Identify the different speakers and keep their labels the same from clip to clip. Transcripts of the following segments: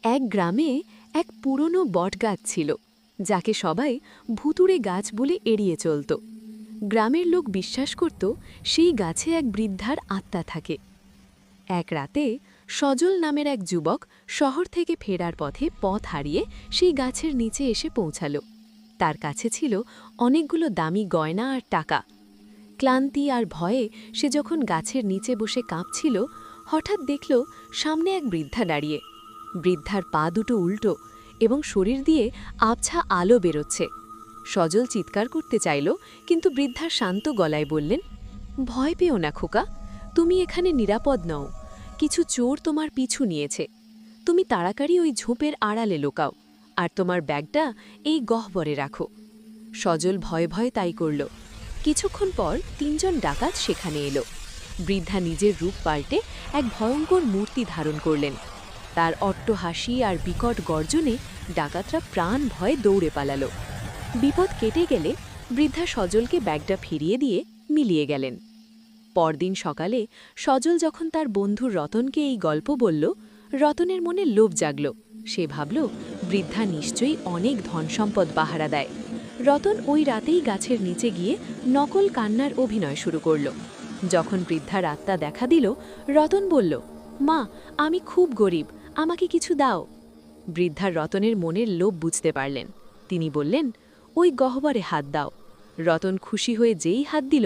Speaker 1: এক গ্রামে এক পুরনো বটগাছ ছিল, যাকে সবাই ভুতুড়ে গাছ বলে এড়িয়ে চলত। গ্রামের লোক বিশ্বাস করত সেই গাছে এক বৃদ্ধার আত্মা থাকে। এক রাতে সজল নামের এক যুবক শহর থেকে ফেরার পথে পথ হারিয়ে সেই গাছের নিচে এসে পৌঁছাল। তার কাছে ছিল অনেকগুলো দামি গয়না আর টাকা। ক্লান্তি আর ভয়ে সে যখন গাছের নিচে বসে কাঁপছিল, হঠাৎ দেখল সামনে এক বৃদ্ধা দাঁড়িয়ে। বৃদ্ধার পা দুটো উল্টো এবং শরীর দিয়ে আবছা আলো বেরোচ্ছে। সজল চিৎকার করতে চাইল, কিন্তু বৃদ্ধার শান্ত গলায় বললেন, ভয় পেও না খোকা, তুমি এখানে নিরাপদ নও। কিছু চোর তোমার পিছু নিয়েছে। তুমি তাড়াতাড়ি ওই ঝোপের আড়ালে লুকাও, আর তোমার ব্যাগটা এই গহ্বরে রাখো। সজল ভয়ে ভয়ে তাই করল। কিছুক্ষণ পর ৩ জন ডাকাত সেখানে এলো। বৃদ্ধা নিজের রূপ পাল্টে এক ভয়ঙ্কর মূর্তি ধারণ করলেন। তার অট্টহাসি আর বিকট গর্জনে ডাকাতরা প্রাণ ভয়ে দৌড়ে পালাল। বিপদ কেটে গেলে বৃদ্ধা সজলকে ব্যাগটা ফিরিয়ে দিয়ে মিলিয়ে গেলেন। পরদিন সকালে সজল যখন তার বন্ধু রতনকে এই গল্প বলল, রতনের মনে লোভ জাগল। সে ভাবল বৃদ্ধা নিশ্চয়ই অনেক ধনসম্পদ পাহারা দেয়। রতন ওই রাতেই গাছের নিচে গিয়ে নকল কান্নার অভিনয় শুরু করল। যখন বৃদ্ধার আত্মা দেখা দিল, রতন বলল, মা, আমি খুব গরিব, আমাকে কিছু দাও। বৃদ্ধার রতনের মনের লোভ বুঝতে পারলেন। তিনি বললেন, ওই গহ্বরে হাত দাও। রতন খুশি হয়ে যেই হাত দিল,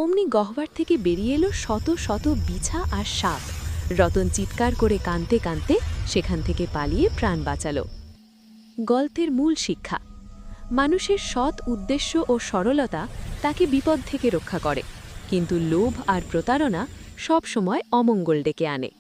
Speaker 1: অমনি গহ্বর থেকে বেরিয়ে এলো শত শত বিছা আর সাপ। রতন চিৎকার করে কাঁদতে কাঁদতে সেখান থেকে পালিয়ে প্রাণ বাঁচাল। গল্পের মূল শিক্ষা: মানুষের সৎ উদ্দেশ্য ও সরলতা তাকে বিপদ থেকে রক্ষা করে, কিন্তু লোভ আর প্রতারণা সব সময় অমঙ্গল ডেকে আনে।